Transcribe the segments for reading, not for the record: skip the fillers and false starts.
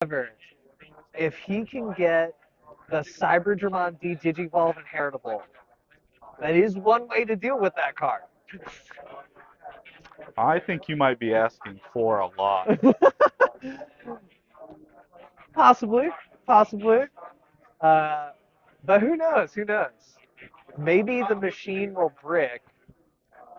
However, if he can get the Cyberdramon D Digivolve inheritable, that is one way to deal with that card. I think you might be asking for a lot. Possibly, possibly. Uh, but who knows? Who knows? Maybe the machine will brick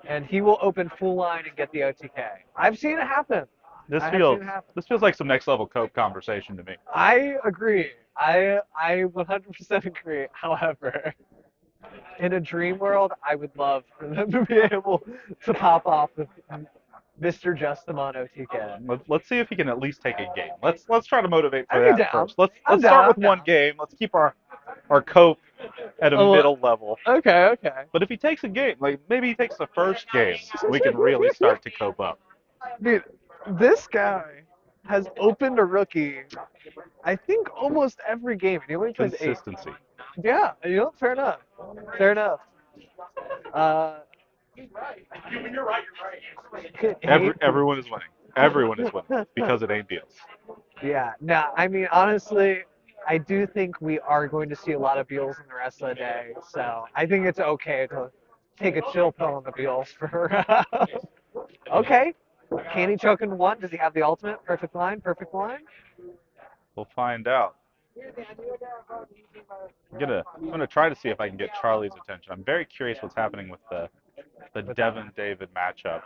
and he will open full line and get the OTK. I've seen it happen. This I have seen feels it happen. this feels like some next level cope conversation to me. I agree. I 100% agree. However, in a dream world, I would love for them to be able to pop off with Mr. Justimon OTK. Let's see if he can at least take a game. Let's try to motivate for I'd be that down. first. Let's I'm let's start down. with I'm one down. game. Let's keep our cope at a Oh, middle level. okay, okay. But if he takes a game, like maybe he takes the first game, we can really start to cope up. Dude, this guy has opened a rookie, I think, almost every game. He only plays 8. Consistency. Yeah, fair enough. Fair enough. Uh, eight. Everyone is winning. Everyone is winning because it ain't deals. Yeah, no, I mean, honestly, I do think we are going to see a lot of Beals in the rest of the day. So I think it's okay to take a chill pill on the Beals for. Okay. Can he choke in one? Does he have the ultimate? Perfect line, perfect line. We'll find out. I'm gonna try to see if I can get Charlie's attention. I'm very curious what's happening with the With that Devin David matchup.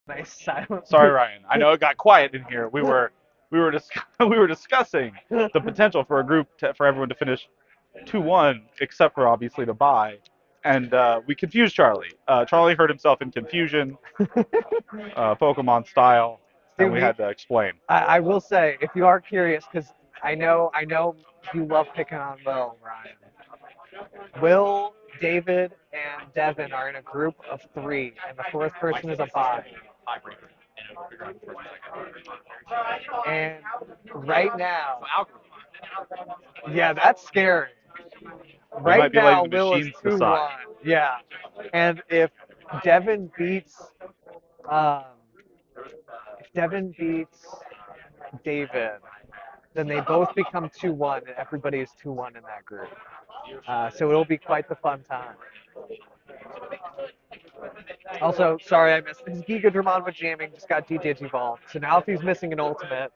Nice silent. Sorry, Ryan. I know it got quiet in here. We were discussing the potential for for everyone to finish 2-1, except for obviously the bye, and we confused Charlie. Charlie hurt himself in confusion, Pokemon style, and Dude, we had to explain. I will say, if you are curious, because I know you love picking on Will, Ryan. Will, David, and Devin are in a group of 3, and the fourth person is a bot. And right now, yeah, that's scary. We might Right be letting now, the Will is machines decide. 2-1. Yeah. And Devin beats, um, if Devin beats David, then they both become 2-1, and everybody is 2-1 in that group. So it'll be quite the fun time. Also, sorry I missed. His Giga Dramon with jamming just got de-digivolved. So now if he's missing an ultimate,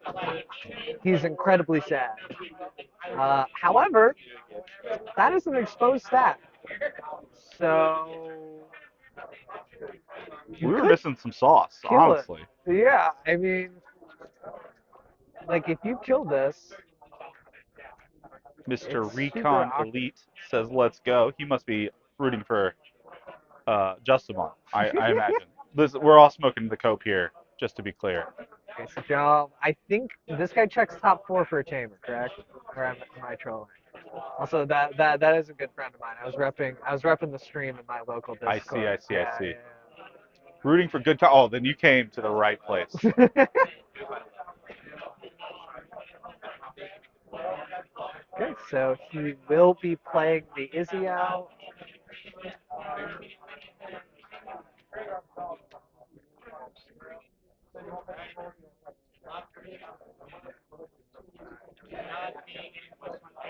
he's incredibly sad. However, that is an exposed stat. So you We were could missing some sauce, kill it. honestly. Yeah, I mean, like if you kill this, Mr. it's super Recon awkward. Elite says, "Let's go." He must be rooting for Justimon, I imagine. We're all smoking the cope here, just to be clear. Okay, so Joe, I think this guy checks top 4 for a chamber, correct? Or am I trolling? Also, that is a good friend of mine. I was repping the stream in my local I see, I Discord. see, I Yeah, see. Rooting for good. Oh, then you came to the right place. yeah. Okay, so he will be playing the Izzy out.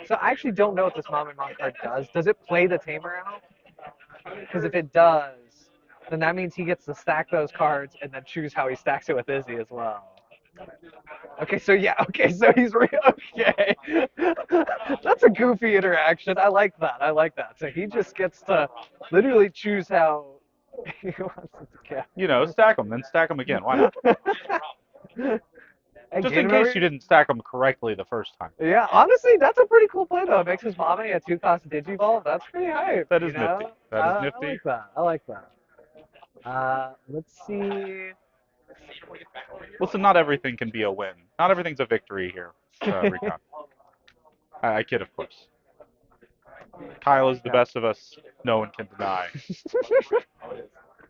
So I actually don't know what this Mavericks card does. Does it play the Tamer out? Because if it does, then that means he gets to stack those cards and then choose how he stacks it with Izzy as well. Okay, so yeah, okay, so he's okay. That's a goofy interaction. I like that. I like that. So he just gets to literally choose how he wants it You know, stack them, then stack them again. Why not? to go. Just Again, in case remember? you didn't stack them correctly the first time. Yeah, honestly, that's a pretty cool play though. It makes his mommy a 2-cost Digivolve. That's pretty hype, That you is nifty. know? That is I nifty. like that. I like that. Let's see. Listen, not everything can be a win. Not everything's a victory here, Recon. I kid, of course. Kyle is the Yeah. best of us. No one can deny.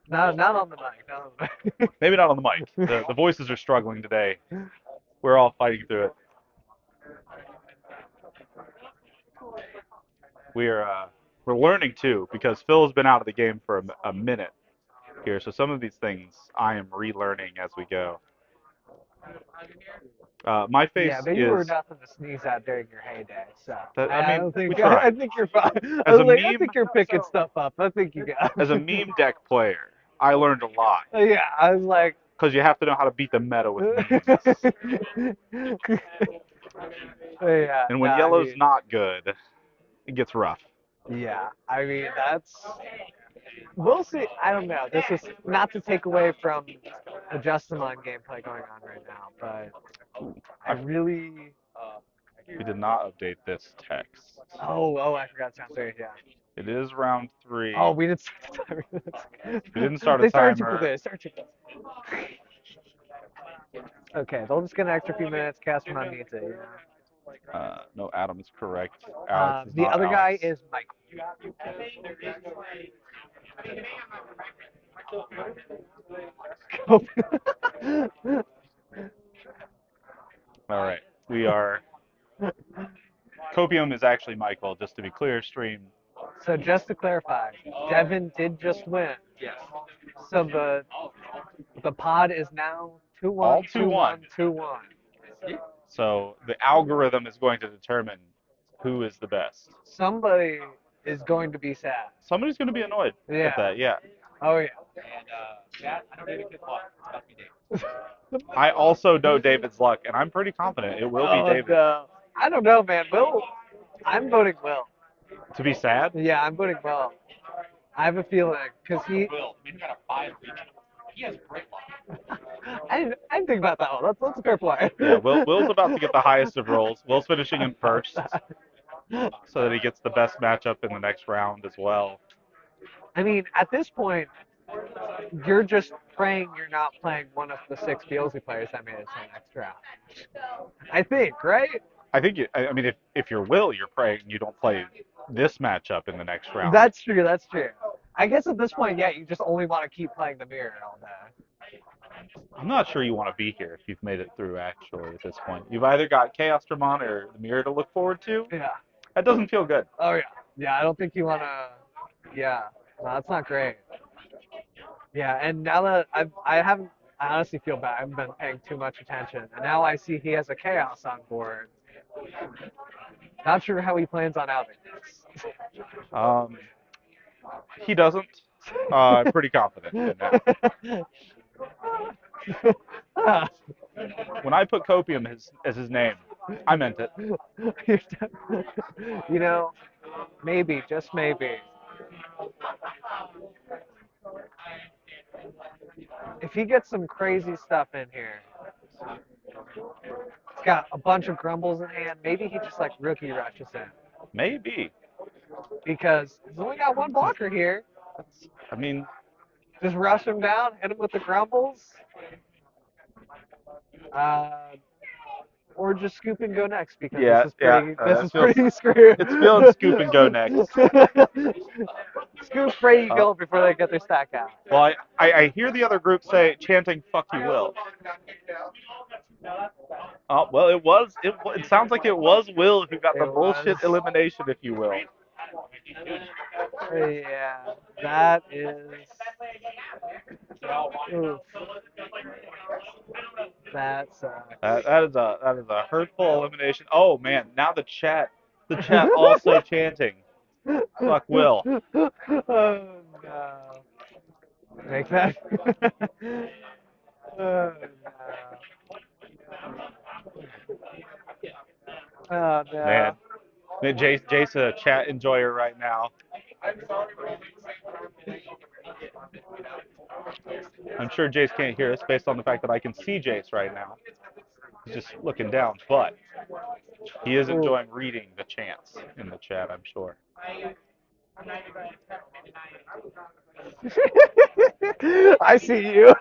Not on the mic. Not on the Maybe not on the mic. The voices are struggling today. We're all fighting through it. We're learning too because Phil has been out of the game for a minute here. So some of these things I am relearning as we go. My Yeah, face but you were is nothing to sneeze at during your heyday, so that. I I mean, don't think we tried. I think you're fine. As a I meme, think you're picking stuff up. I think you got. as a meme deck player, I learned a lot Yeah, I was like. because you have to know how to beat the meta with memes. Yeah, And no, when I yellow's mean, not good, it gets rough. yeah, I mean that's. We'll see. I don't know. This is not to take away from the Justimon gameplay going on right now, but I I, really. we did not update this text. Oh, I forgot to say yeah. It is round Oh, 3. we didn't start the We didn't timer. start a They started too timer. quickly. They started too quickly. Okay, they'll just get an extra few minutes. Casterman needs it. No, Adam is correct. Alex is The not other guy Alex. is Mike. All right. We are. Copium is actually Michael, just to be clear, stream. So just to clarify, Devin did just win. Yes. So the pod is now 2-1, All 2-1. 2-1, 2-1. So the algorithm is going to determine who is the best. Somebody is going to be sad. Somebody's going to be annoyed Yeah. at that, yeah. Oh yeah. I also know David's luck, and I'm pretty confident it will be Oh David. no. I don't know, man. Will. I'm voting Will. To be sad? Yeah, I'm voting Will. I have a feeling because he. I didn't think about that one. That's a fair point. Yeah, Will's about to get the highest of rolls. Will's finishing in first, so that he gets the best matchup in the next round as well. I mean, at this point, you're just praying you're not playing one of the 6 BLZ players that made it to the next round. I think, right? I think I mean, if you're Will, you're praying you don't play this matchup in the next round. That's true. That's true. I guess at this point, yeah, you just only want to keep playing the mirror all day. I'm not sure you want to be here if you've made it through, actually, at this point. You've either got Chaosdramon or the mirror to look forward to. Yeah. That doesn't feel good. Oh yeah. Yeah, I don't think you want to. Yeah. No, that's not great. Yeah, and now that I haven't, I honestly feel bad. I haven't been paying too much attention, and now I see he has a chaos on board. Not sure how he plans on outing this. Um, he doesn't. I'm pretty confident in that. When I put Copium as his name, I meant it. You know, maybe, just maybe. If he gets some crazy stuff in here, he's got a bunch of grumbles in hand. Maybe he just like rookie rushes in Maybe. because he's only got one blocker here. I mean, Just rush him down, hit him with the grumbles, uh, or just scoop and go next because yeah, this is yeah. pretty. This It is feels, pretty screwed. it's feeling scoop and go next. Scoop, pray you go before they get their stack out. Well, I hear the other group say chanting "fuck you, Will." Oh well, it sounds like it was Will who got the It bullshit was. elimination, if you will. Yeah, that is. Oof, that sucks. That is a hurtful elimination. Oh man, now the chat also chanting. Fuck Will. Oh no. Make that. Oh no. Oh Man, no. Jace a chat enjoyer right now. I'm sure Jace can't hear us based on the fact that I can see Jace right now. He's just looking down, but he is Ooh. enjoying reading the chants in the chat, I'm sure. I see you.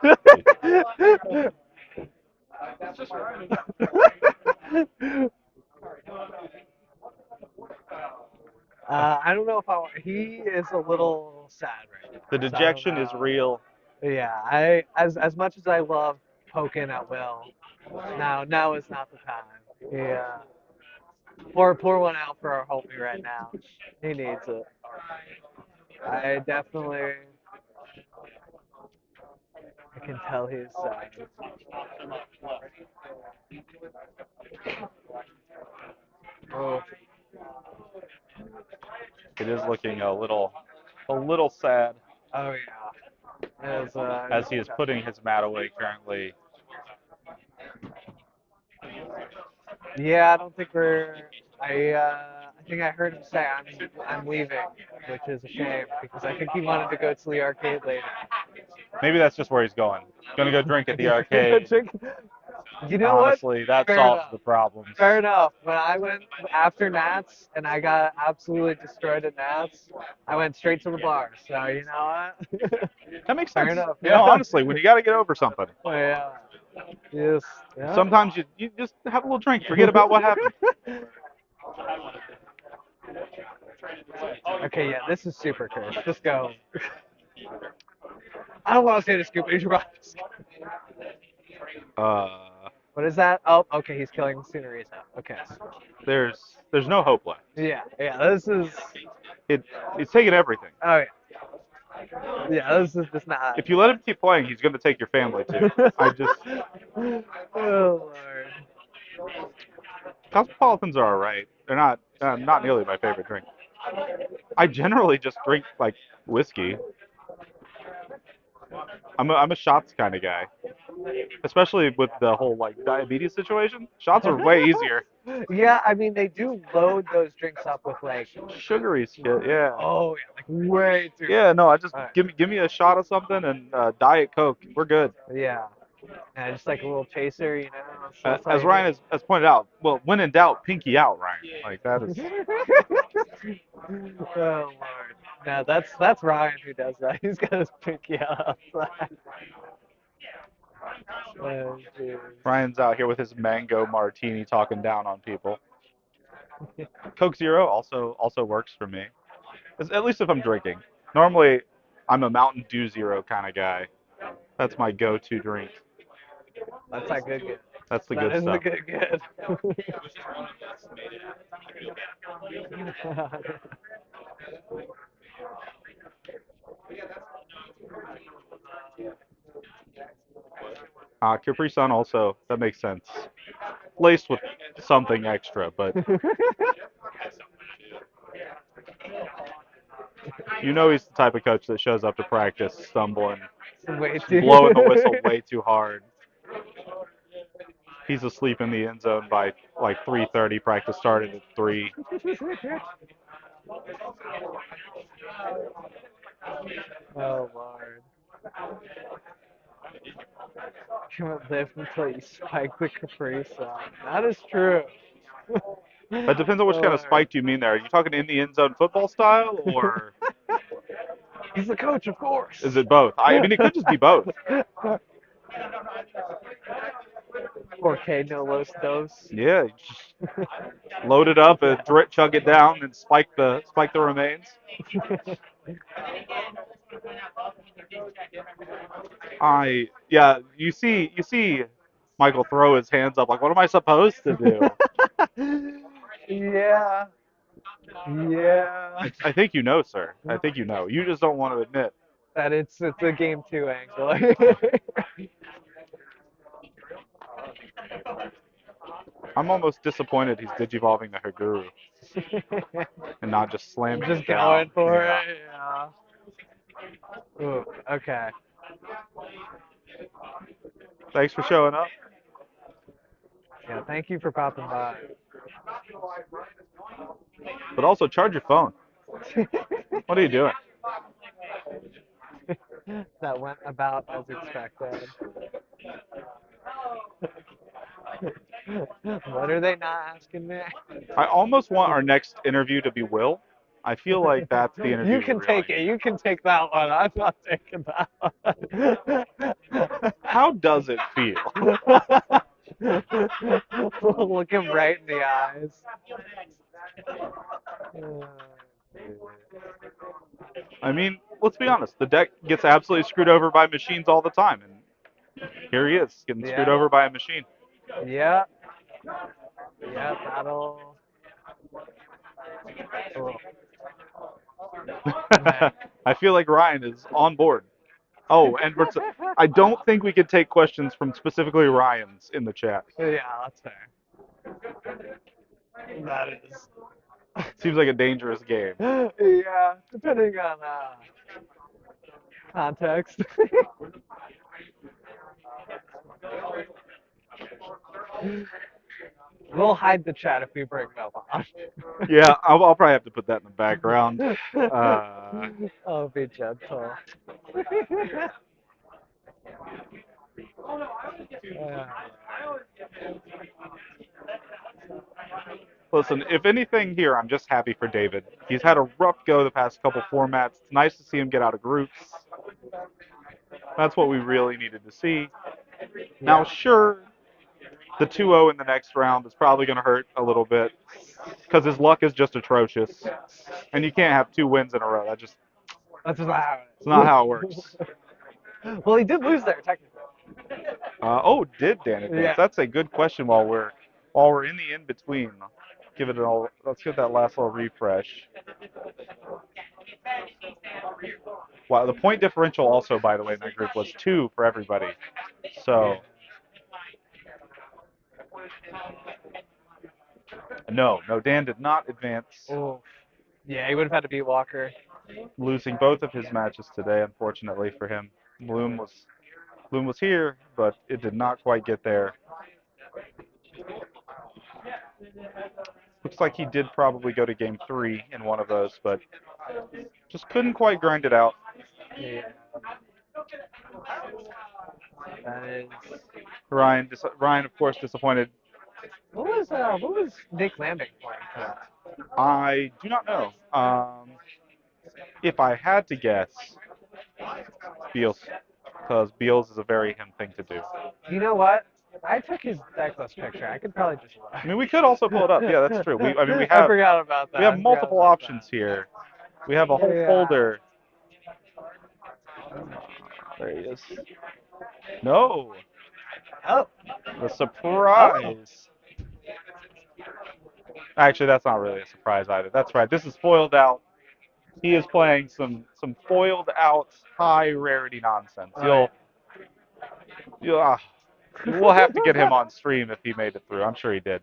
I don't know if I. He is a little sad right The now, so I don't dejection is know. real. Yeah, I as much as I love poking at Will, now is not the time. Yeah, pour one out for our homie right now. He needs it. I definitely, I can tell he's sad. Oh, It is looking a little sad oh yeah. as he It's is tough. putting his mat away currently. Yeah, I don't think we're. I think I heard him say I'm leaving, which is a shame because I think he wanted to go to the arcade later. Maybe that's just where he's going. Gonna go drink at the He's gonna go arcade. drink. You know what? Honestly, that Fair solves enough. the problems. Fair enough. When I went after Nats and I got absolutely destroyed at Nats, I went straight to the bar. So you know what? That makes Fair sense. enough. You know, Yeah. honestly, when you got to get over something, Oh, yeah. Yes. Yeah. sometimes you just have a little drink, forget about what happened. Okay. Yeah. This is super cursed. Just go. I don't want to say the scoop. You should probably just. Uh, What is that? Oh, okay. He's killing Tsunarita. Okay. there's no hope left. Yeah. Yeah. This is. It it's taking everything. Oh yeah. Yeah. This is just not. If you let him keep playing, he's gonna take your family too. I just Oh Lord. Cosmopolitans are alright. They're not nearly my favorite drink. I generally just drink like whiskey. I'm a shots kind of guy, especially with the whole like diabetes situation. Shots are way easier. Yeah, I mean they do load those drinks up with like, Sugary shit, yeah. oh yeah, like way too Yeah, no, I just much. give me a shot of something and Diet Coke. We're good. Yeah, and just like a little chaser, you know. That's all As you Ryan need. has pointed out, well, when in doubt, pinky out, Ryan. Like that is Oh Lord, no, that's Ryan who does that. He's got his pinky out outside. Oh jeez. Ryan's out here with his mango martini talking down on people. Coke Zero also works for me. At least if I'm drinking. Normally, I'm a Mountain Dew Zero kind of guy. That's my go-to drink. That's not good. Good. That's the That good is the stuff. good. Good. Capri Sun also, that makes sense. Laced with something extra, but you know he's the type of coach that shows up to practice stumbling, Way just too. blowing the whistle way too hard. He's asleep in the end zone by like 3:30. Practice started at 3. Oh Lord. You won't live until you spike the Capri Sun. That is true. That depends on which kind of Lord. spike you mean there. Are you talking in the end zone football style, or He's the coach, of is course. it both? I mean, it could just be both. 4K no los dos. Yeah, you just load it up and Yes. chug it down and spike the remains. Yeah, you see Michael throw his hands up like, what am I supposed to do? Yeah. Yeah. I think you know, sir. I think you know. You just don't want to admit. that it's a game two angle. I'm almost disappointed he's digivolving the Haguru and not just slamming Just it down. going for Yeah. it. Yeah. Ooh, okay. Thanks for showing up. Yeah, thank you for popping by. But also charge your phone. What are you doing? That went about as expected. What are they not asking me? I almost want our next interview to be Will. I feel like that's the You interview we can really take it. need. You can take that one. I'm not taking that How does it feel? one. Look him right in the eyes. I mean, let's be honest. The deck gets absolutely screwed over by machines all the time, and here he is getting screwed Yeah, over by a machine. yeah, yeah. That'll. Oh, man. I feel like Ryan is on board. Oh, and I don't think we could take questions from specifically Ryan's in the chat. Yeah, that's fair. That is. Seems like a dangerous game. Yeah, depending on context. We'll hide the chat if we bring Mel on. Yeah, I'll probably have to put that in the background. Uh, I'll be gentle. Uh, Listen, if anything here, I'm just happy for David. He's had a rough go the past couple formats. It's nice to see him get out of groups. That's what we really needed to see. Now, yeah. sure, the 2-0 in the next round is probably going to hurt a little bit because his luck is just atrocious. And you can't have two wins in a row. That's just how It's not it how it is. works. Well, he did lose there, technically. Oh, did Dan advance? Yeah. That's a good question while we're in the in between. Give it all. Let's get that last little refresh. Wow, the point differential also, by the way, in that group was 2 for everybody. So no, Dan did not advance, Oh. Yeah, he would have had to beat Walker. losing both of his matches today, unfortunately for him. Bloom was here, but it did not quite get there. Looks like he did probably go to game 3 in one of those, but just couldn't quite grind it out. Yeah. That is. Ryan, of course, disappointed. What was Nick Landing playing today? I do not know. If I had to guess, Beals, because Beals is a very him thing to do. You know what? I took his decklist picture. I could probably just I mean, we could also pull it up. Yeah, that's true. I mean, we I have forgot about that. we have I forgot multiple about options that. here. We have a whole Yeah. folder. There he is. No, Oh. the Oh. surprise. Actually, that's not really a surprise either. That's right. This is foiled out. He is playing some foiled out high rarity nonsense. Oh yeah. We'll have to get him on stream if he made it through. I'm sure he did.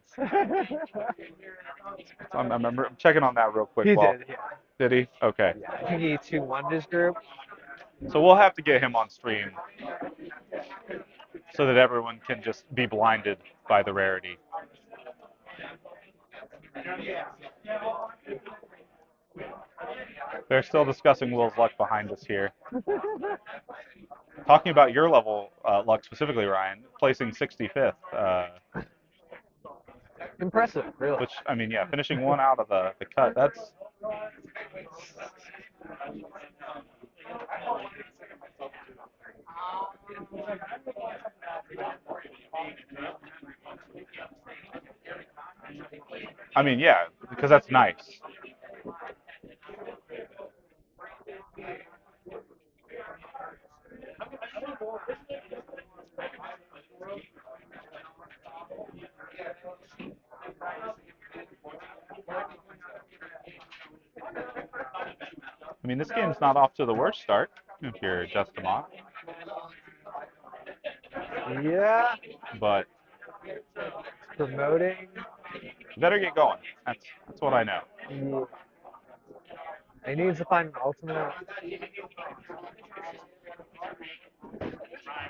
I'm checking on that real quick. He While did, yeah. did he? Okay. Yeah, I think he 2-1 his group. So we'll have to get him on stream so that everyone can just be blinded by the rarity. They're still discussing Will's luck behind us here. Talking about your level luck specifically, Ryan, placing 65th, Impressive, really. which, I mean, yeah, finishing one out of the cut, that's... I mean, yeah, because that's nice. I mean, this game's not off to the worst start. if you're Justimon, Yeah, but promoting. you better get going. That's what I know. Yeah. He needs to find an ultimate.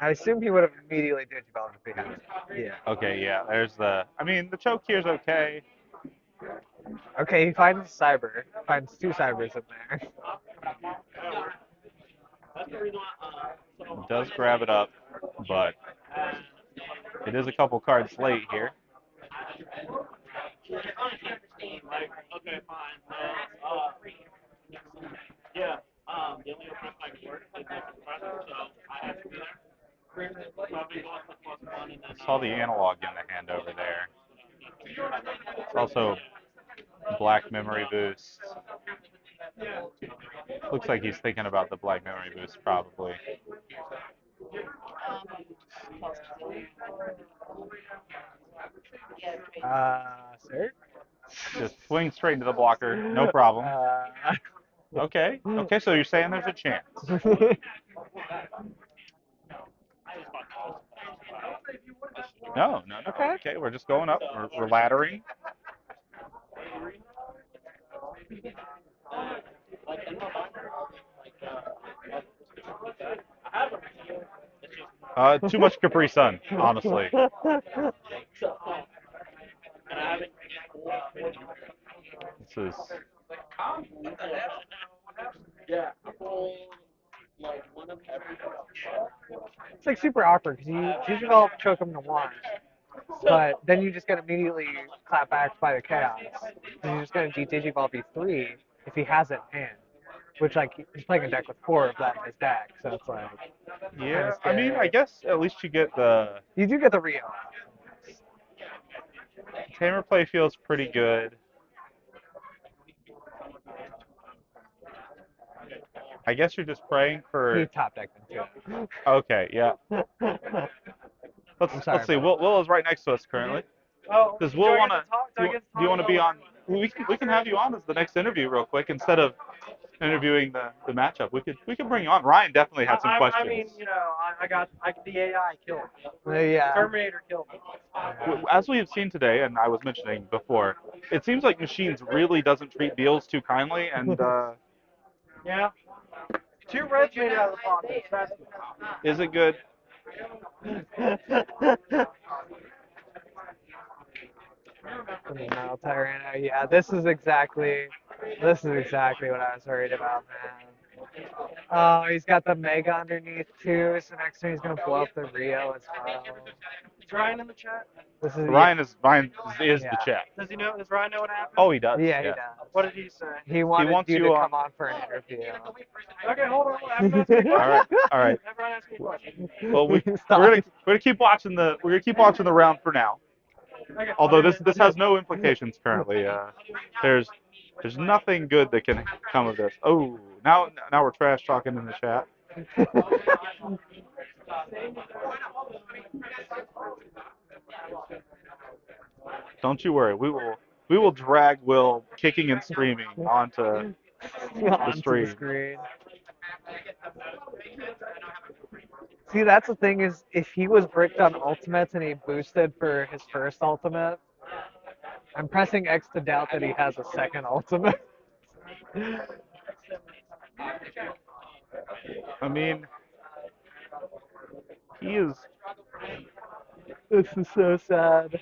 I assume he would have immediately digivolved if he had it. Yeah. Okay, yeah. There's the. I mean, the choke here's okay. Okay, he finds a cyber. Finds two cybers in there. Does grab it up, but it is a couple cards late here. Saw the analog in the hand over there. It's also black memory boost. Looks like he's thinking about the black memory boost probably. Sir? Just swing straight into the blocker, no problem. Uh, Okay, okay, so you're saying there's a chance. No, no, no. okay. Okay, we're just going up. We're laddering. Too much Capri Sun, honestly. This is It's like super awkward because you digivolve choke him to one, but then you just get immediately clap back by the chaos. So you're just gonna digivolve E3 if he has it in hand, which like he's playing a deck with four of that in his deck, so it's like kind yeah. of I mean, I scary. guess at least you get the You do get the Rio. tamer play feels pretty good. I guess you're just praying He for. top decked into Okay, yeah. it. Let's I'm let's sorry, see. buddy. Will is right next to us currently. Oh, Does do Will I want get to to? talk? Do I get to Do you talk want to about be what? on? We can have you on as the next interview real quick instead of interviewing the matchup. We could bring you on. Ryan definitely had some I questions. mean, the AI killed me. Yeah. Terminator killed me. As we have seen today, and I was mentioning before, it seems like Machines really doesn't treat Beals too kindly, and Yeah. Two reds made out of the pockets. That's good. is it good? No, Tyranno. Yeah, this is exactly what I was worried about, man. Oh, he's got the Mega underneath too, so next time he's gonna blow up the Rio as well. Is Ryan in the chat? This is yeah, Ryan is the yeah, chat. Does he know? Does Ryan know what happened? Oh, he does. yeah. He Yeah. What does. did he say? He wanted wants you you to on. come on for an interview. Okay, hold on. Have him ask me a All right. question. All right. Have Ryan ask me a question. Well, Stop. we're gonna keep watching the round for now. Okay. Although this has no implications currently. There's nothing good that can come of this. Oh, now we're trash talking in the chat. Don't you worry. We will drag Will kicking and screaming onto the Onto the stream. screen. See, that's the thing is, if he was bricked on ultimates and he boosted for his first ultimate, I'm pressing X to doubt that he has a second ultimate. I mean, he is. This is so sad.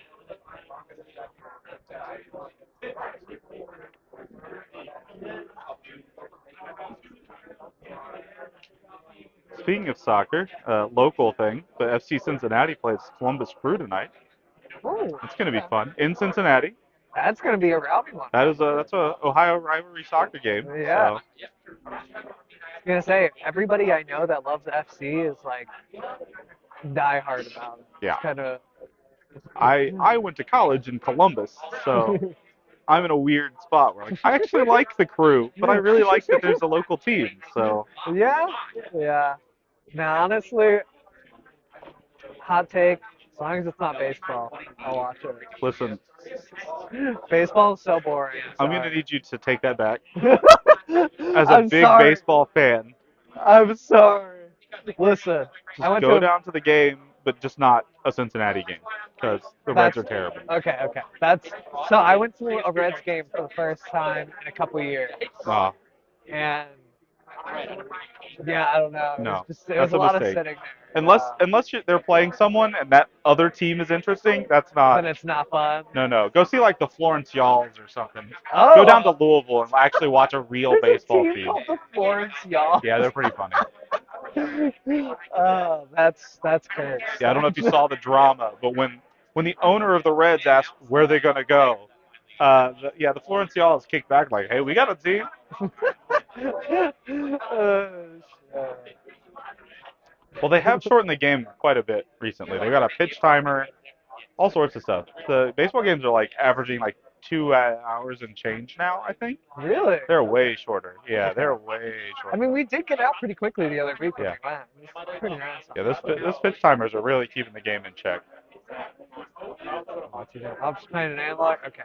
Speaking of soccer, local thing, but FC Cincinnati plays Columbus Crew tonight. Oh, It's going to be fun in Cincinnati. that's gonna be a rowdy one. That's a Ohio rivalry soccer game. Yeah. So I was gonna say everybody I know that loves FC is like die hard about it. yeah, It's kind of. I went to college in Columbus, so I'm in a weird spot where like I actually like the Crew, but I really like that there's a local team. So Yeah, yeah. Now, honestly, hot take. As long as it's not baseball, I'll watch listen, it. Baseball is so boring. I'm gonna Sorry. need you to take that back. As a I'm big sorry. baseball fan, I'm sorry. Listen, I Just went go to a, down to the game, but just not a Cincinnati game because the Reds that's are terrible. okay. Okay, that's so. I went to a Reds game for the first time in a couple years, Ah, and yeah, I don't know. It was no, just it was that's a a lot of mistake. sitting there. Unless they're playing someone and that other team is interesting, that's not. Then it's not fun. No, no. Go see like the Florence Y'alls or something. Go Oh, down to Louisville and actually watch a real there's a baseball team team. called the Florence Y'all. Yeah, they're pretty funny. Oh, that's great Yeah, I don't know if you stuff. saw the drama, but when the owner of the Reds asked where they're gonna go, the Florence Y'alls kicked back like, "Hey, we got a team." Oh, shit. Well, they have shortened the game quite a bit recently. They got a pitch timer, all sorts of stuff. The baseball games are like averaging like 2 hours and change now. I think Really? they're way shorter. Yeah, Okay. they're way I shorter. mean, we did get out pretty quickly the other week when Yeah, we went. It was pretty nice. yeah. This pitch timers are really keeping the game in check. What you doing? I'm just playing an analog. Okay.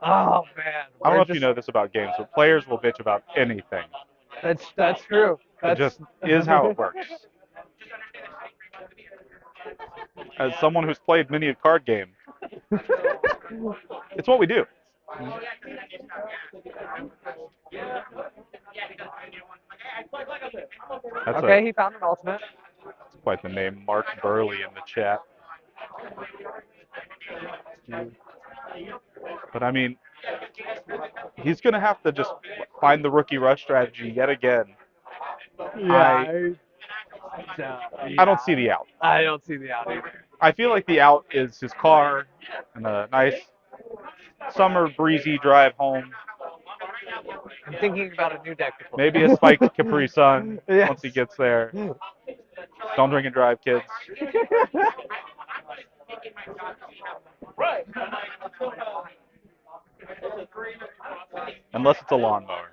Oh man, I don't we're know if you just. know this about games, but players will bitch about anything. That's true. It That's. just is how it works. As someone who's played many a card game, it's what we do. That's Okay, he found an ultimate. quite the name, Mark Burley in the chat. But I mean, he's gonna have to just find the rookie rush strategy yet again. Yeah, I I don't see yeah. the out. I don't see the out either. I feel like the out is his car and a nice summer breezy drive home. I'm thinking about a new deck to Maybe a play. spiked Capri Sun Yes. once he gets there. Don't drink and drive, kids. Unless it's a lawnmower.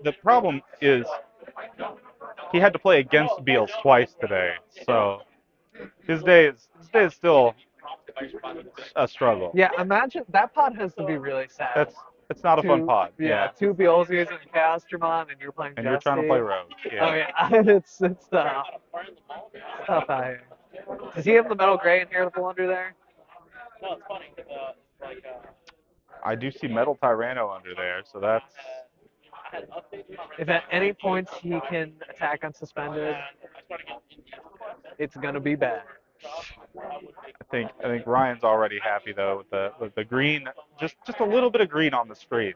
The problem is he had to play against Beals twice today, so his day is still a struggle. Yeah, imagine that pod has to be really sad. That's it's not a fun pod. Yeah, Yeah, two Beelzes and Chaosdramon, and you're playing and you're trying to play Justy. rogue. Oh Yeah. yeah, it's tough. It's tough out here. Does he have the metal gray inheritable under there? I do see Metal Tyranno under there, so that's. If at any points he can attack unsuspended, it's gonna be bad. I think Ryan's already happy though with the green, just a little bit of green on the screen.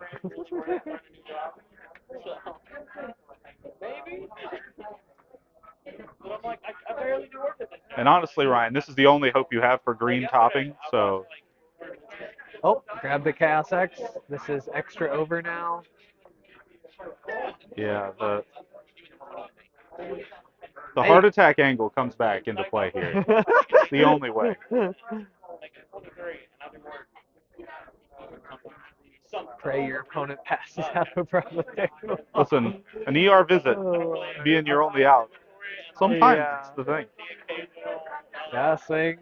And honestly, Ryan, this is the only hope you have for green topping. So Oh, grab the Chaos X. This is extra over now. yeah, the heart attack angle comes back into play here. It's the only way. Pray your opponent passes out of problem. Listen, an ER visit being your only out. Sometimes Yeah. it's the thing. Yeah, sing.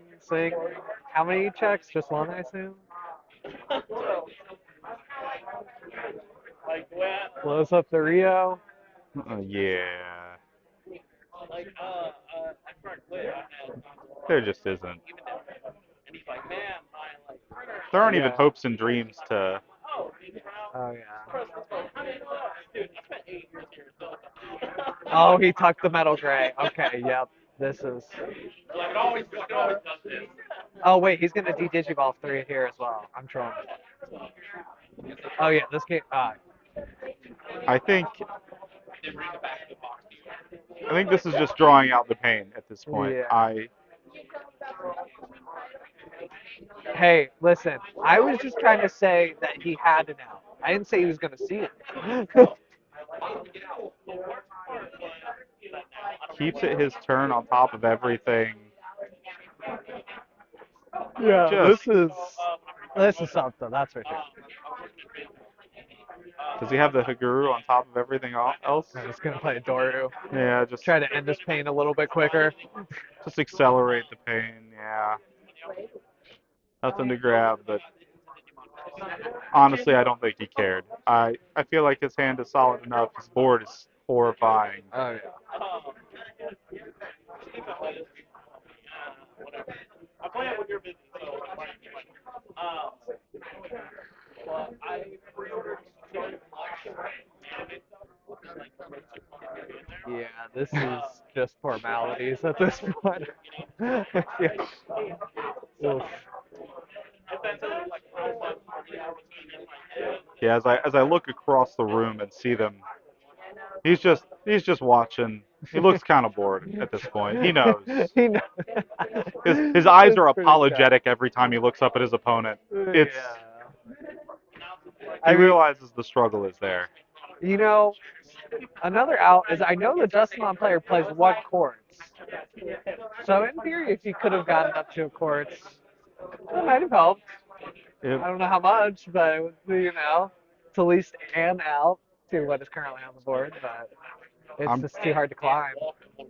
How many checks? Just one, I assume? Blows up the Rio. Yeah. There just isn't. There aren't even Yeah. hopes and dreams to. Oh, yeah. Oh, he tucked the metal gray. Okay, yep. This is. Oh, wait, he's going to de-digivolve 3 here as well. I'm trolling. Oh, yeah, this game. I think this is just drawing out the pain at this point. Yeah. Hey, listen, I was just trying to say that he had an out. I didn't say he was going to see it. Keeps it his turn on top of everything. Yeah, Just this is something, that's for sure. Does he have the Haguru on top of everything else? I'm just gonna play Doru. Yeah, just Try to end this pain a little bit quicker. accelerate the pain. Yeah, nothing to grab, but honestly, I don't think he cared. I feel like his hand is solid enough. His board is horrifying. Oh yeah. Yeah, this is just formalities at this point. Oof. Yeah, as I look across the room and see them, he's just watching. He looks kind of bored at this point. He knows. He knows. His eyes are It's pretty sad. apologetic every time he looks up at his opponent. It's Yeah. he I mean, realizes the struggle is there. you know, another out is I know the Justimon player plays one quartz. So in theory, if he could have gotten up to a quartz, that might have helped. It, I don't know how much, but it's at least an out to what is currently on the board. But it's I'm just too hard to climb.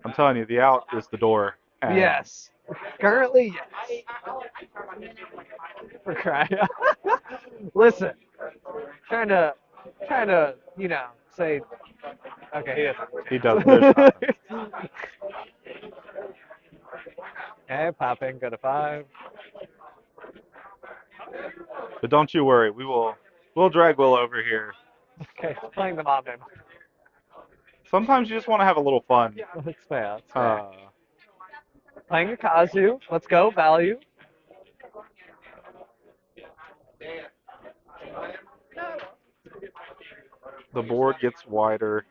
I'm telling you, the out is the door. And Yes, currently yes. For crying. Listen, trying to say okay. He he doesn't does. have There's a nothing. chance. Okay, popping, go to 5. But don't you worry, we'll drag Will over here. Okay, playing the mob name. Sometimes you just want to have a little fun. That's fair. That's fair. Uh, Playing a Kazu. Let's go, value. the board gets wider.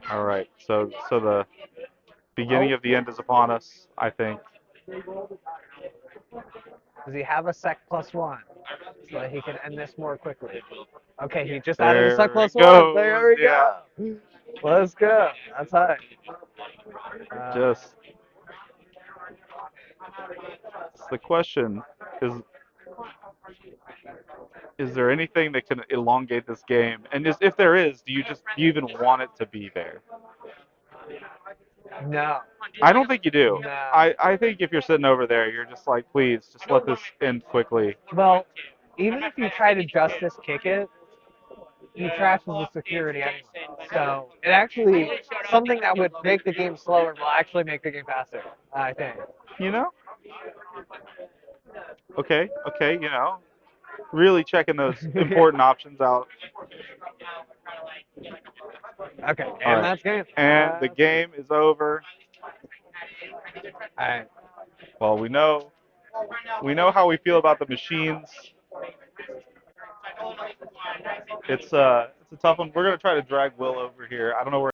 All right, so the beginning of the end is upon us, I think. Does he have a sec +1 so that he can end this more quickly? Okay, he just added a sec There it +1. There goes. we Yeah. go. Let's go. That's high. Just the question is is there anything that can elongate this game? And if there is, do you even want it to be there? No. I don't think you do. No. I think if you're sitting over there, you're just like, please, just let this end quickly. Well, even if you try to justice kick it, he trashes the security anyway. So it actually, something that would make the game slower will actually make the game faster, I think. You know? Okay, really checking those important options out. Okay, All and right. that's game. And the game is over. All right. Well, we know how we feel about the machines. It's a tough one. We're gonna try to drag Will over here. I don't know where